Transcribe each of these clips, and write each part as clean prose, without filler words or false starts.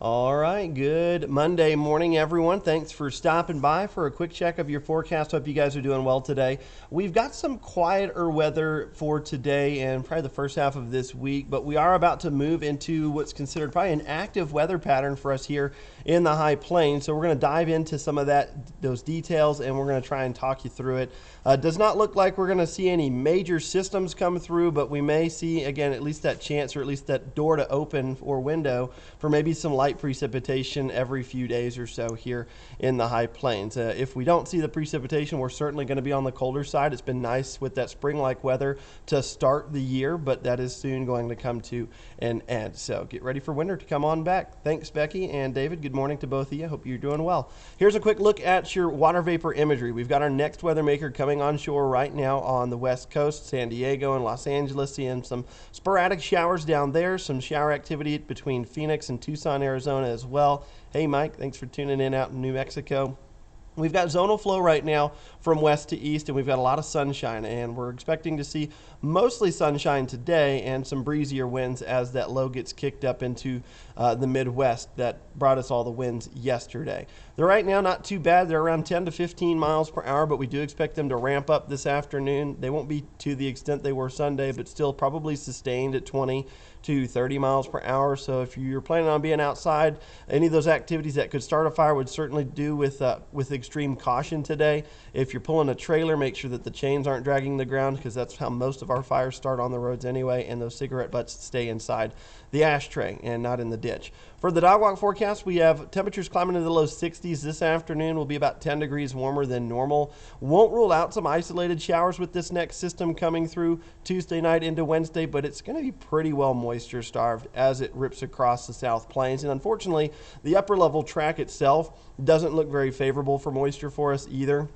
All right, good Monday morning, everyone. Thanks for stopping by for a quick check of your forecast. Hope you guys are doing well today. We've got some quieter weather for today and probably the first half of this week, but we are about to move into what's considered probably an active weather pattern for us here in the high plains. So we're going to dive into some of those details, and we're going to try and talk you through it. Does not look like we're going to see any major systems come through, but we may see, again, at least that chance or at least that door to open or window for maybe some light precipitation every few days or so here in the high plains. If we don't see the precipitation, we're certainly going to be on the colder side. It's been nice with that spring-like weather to start the year, but that is soon going to come to an end. So get ready for winter to come on back. Thanks, Becky and David. Good morning to both of you. Hope you're doing well. Here's a quick look at your water vapor imagery. We've got our next weather maker coming on shore right now on the west coast, San Diego and Los Angeles, seeing some sporadic showers down there, some shower activity between Phoenix and Tucson, Arizona as well. Hey, Mike, thanks for tuning in out in New Mexico. We've got zonal flow right now from west to east, and we've got a lot of sunshine, and we're expecting to see mostly sunshine today and some breezier winds as that low gets kicked up into the Midwest that brought us all the winds yesterday. They're right now not too bad. They're around 10 to 15 miles per hour, but we do expect them to ramp up this afternoon. They won't be to the extent they were Sunday, but still probably sustained at 20 to 30 miles per hour. So if you're planning on being outside, any of those activities that could start a fire would certainly do with extreme caution today. If you're pulling a trailer, make sure that the chains aren't dragging the ground, because that's how most of our fires start on the roads anyway, and those cigarette butts stay inside the ashtray and not in the ditch. For the dog walk forecast, we have temperatures climbing into the low 60s this afternoon. Will be about 10 degrees warmer than normal. Won't rule out some isolated showers with this next system coming through Tuesday night into Wednesday, but it's going to be pretty well moisture starved as it rips across the South Plains. And unfortunately, the upper level track itself doesn't look very favorable for moisture for us either.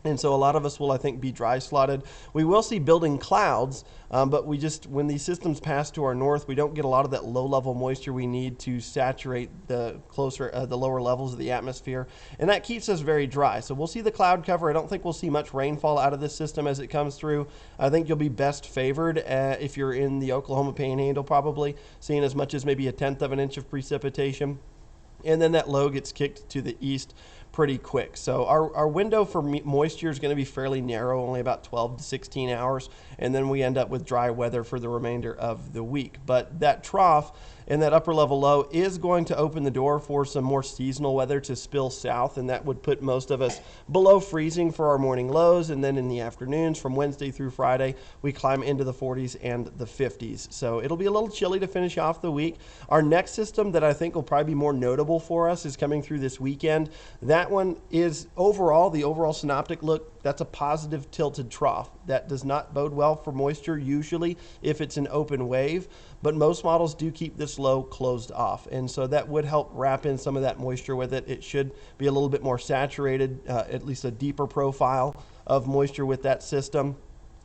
And so a lot of us will, I think, be dry slotted. We will see building clouds, but when these systems pass to our north, we don't get a lot of that low level moisture we need to saturate the lower levels of the atmosphere. And that keeps us very dry. So we'll see the cloud cover. I don't think we'll see much rainfall out of this system as it comes through. I think you'll be best favored if you're in the Oklahoma Panhandle, probably seeing as much as maybe 1/10 of an inch of precipitation. And then that low gets kicked to the east pretty quick. So our window for moisture is going to be fairly narrow, only about 12 to 16 hours, and then we end up with dry weather for the remainder of the week. But that trough and that upper level low is going to open the door for some more seasonal weather to spill south, and that would put most of us below freezing for our morning lows, and then in the afternoons from Wednesday through Friday we climb into the 40s and the 50s. So it'll be a little chilly to finish off the week. Our next system that I think will probably be more notable for us is coming through this weekend. That one is the overall synoptic look, that's a positive tilted trough. That does not bode well for moisture usually if it's an open wave, but most models do keep this low closed off, and so that would help wrap in some of that moisture with it. It should be a little bit more saturated, at least a deeper profile of moisture with that system.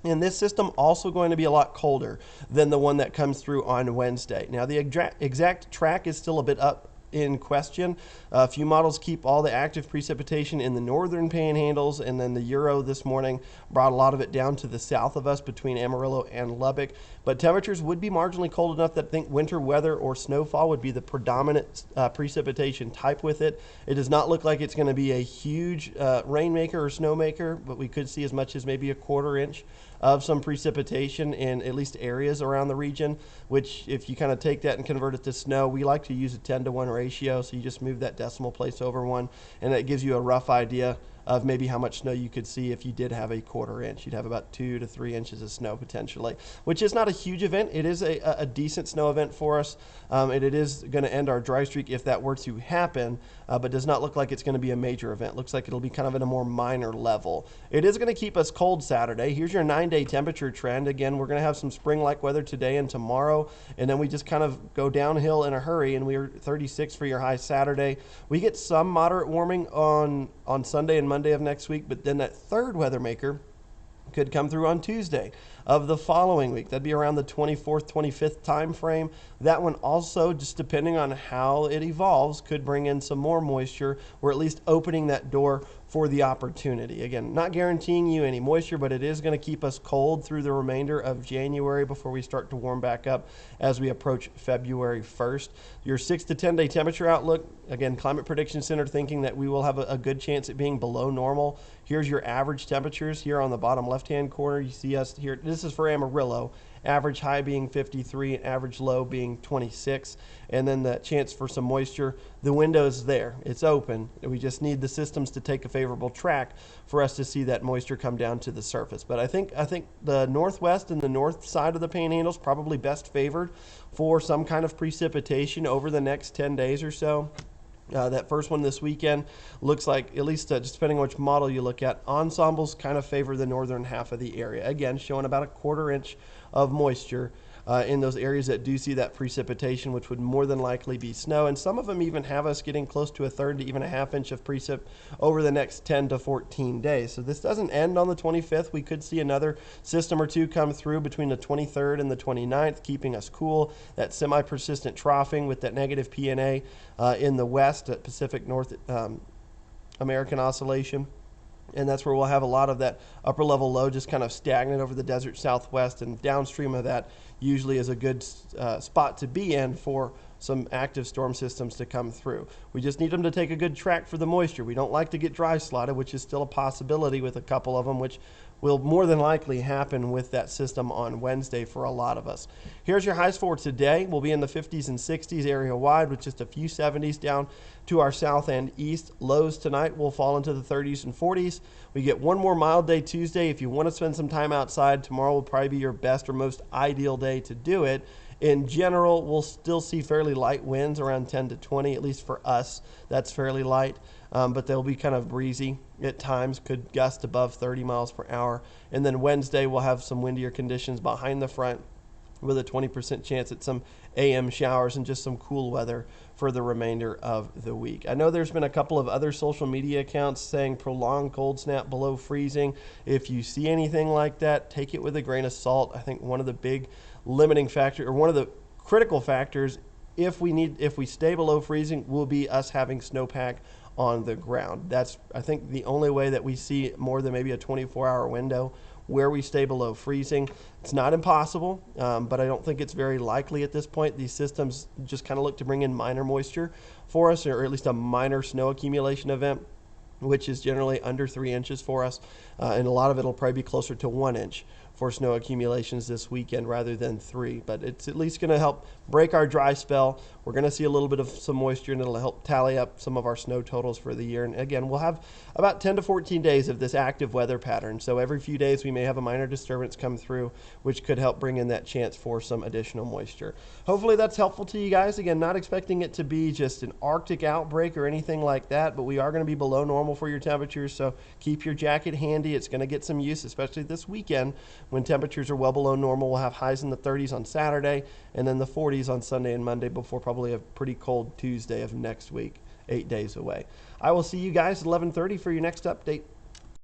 And this system also going to be a lot colder than the one that comes through on Wednesday. Now the exact track is still a bit up in question. A few models keep all the active precipitation in the northern panhandles, and then the Euro this morning brought a lot of it down to the south of us between Amarillo and Lubbock. But temperatures would be marginally cold enough that I think winter weather or snowfall would be the predominant precipitation type with it. It does not look like it's going to be a huge rainmaker or snowmaker, but we could see as much as maybe 1/4 inch of some precipitation in at least areas around the region, which if you kind of take that and convert it to snow, we like to use a 10-to-1 ratio. So you just move that decimal place over 1, and that gives you a rough idea of maybe how much snow you could see if you did have a 1/4 inch. You'd have about 2 to 3 inches of snow potentially, which is not a huge event. It is a decent snow event for us, and it is going to end our dry streak if that were to happen, but does not look like it's going to be a major event. Looks like it'll be kind of at a more minor level. It is going to keep us cold Saturday. Here's your 9-day temperature trend. Again, we're going to have some spring-like weather today and tomorrow, and then we just kind of go downhill in a hurry, and we're 36 for your high Saturday. We get some moderate warming on Sunday and Monday of next week, but then that third weather maker could come through on Tuesday of the following week. That'd be around the 24th, 25th time frame. That one also, just depending on how it evolves, could bring in some more moisture, or at least opening that door for the opportunity. Again, not guaranteeing you any moisture, but it is going to keep us cold through the remainder of January before we start to warm back up as we approach February 1st. Your 6 to 10 day temperature outlook, again, Climate Prediction Center thinking that we will have a good chance at being below normal. Here's your average temperatures here on the bottom left-hand corner. You see us here. This is for Amarillo. Average high being 53 and average low being 26. And then the chance for some moisture. The window is there. It's open. We just need the systems to take a favorable track for us to see that moisture come down to the surface. But I think the northwest and the north side of the Panhandles probably best favored for some kind of precipitation over the next 10 days or so. That first one this weekend looks like, at least just depending on which model you look at, ensembles kind of favor the northern half of the area. Again, showing about a 1/4 inch of moisture in those areas that do see that precipitation, which would more than likely be snow. And some of them even have us getting close to a 1/3 to even a 1/2 inch of precip over the next 10 to 14 days. So this doesn't end on the 25th. We could see another system or two come through between the 23rd and the 29th, keeping us cool. That semi-persistent troughing with that negative PNA in the west, at Pacific North American Oscillation. And that's where we'll have a lot of that upper level low just kind of stagnant over the desert southwest, and downstream of that usually is a good spot to be in for some active storm systems to come through. We just need them to take a good track for the moisture. We don't like to get dry slotted, which is still a possibility with a couple of them, which will more than likely happen with that system on Wednesday for a lot of us. Here's your highs for today. We'll be in the 50s and 60s area wide with just a few 70s down to our south and east. Lows tonight will fall into the 30s and 40s. We get one more mild day Tuesday. If you want to spend some time outside, tomorrow will probably be your best or most ideal day to do it. In general, we'll still see fairly light winds around 10 to 20, at least for us. That's fairly light, but they'll be kind of breezy at times, could gust above 30 miles per hour. And then Wednesday, we'll have some windier conditions behind the front with a 20% chance at some AM showers and just some cool weather for the remainder of the week. I know there's been a couple of other social media accounts saying prolonged cold snap below freezing. If you see anything like that, take it with a grain of salt. I think one of the big limiting factor, or one of the critical factors, if we stay below freezing, will be us having snowpack on the ground. That's, I think, the only way that we see more than maybe a 24-hour window where we stay below freezing. It's not impossible, but I don't think it's very likely at this point. These systems just kind of look to bring in minor moisture for us, or at least a minor snow accumulation event, which is generally under 3 inches for us, and a lot of it will probably be closer to 1 inch for snow accumulations this weekend rather than 3. But it's at least going to help break our dry spell. We're going to see a little bit of some moisture, and it'll help tally up some of our snow totals for the year. And again, we'll have about 10 to 14 days of this active weather pattern. So every few days we may have a minor disturbance come through, which could help bring in that chance for some additional moisture. Hopefully that's helpful to you guys. Again, not expecting it to be just an Arctic outbreak or anything like that, but we are going to be below normal for your temperatures. So keep your jacket handy. It's going to get some use, especially this weekend when temperatures are well below normal. We'll have highs in the 30s on Saturday and then the 40s on Sunday and Monday before probably a pretty cold Tuesday of next week, 8 days away. I will see you guys at 11:30 for your next update.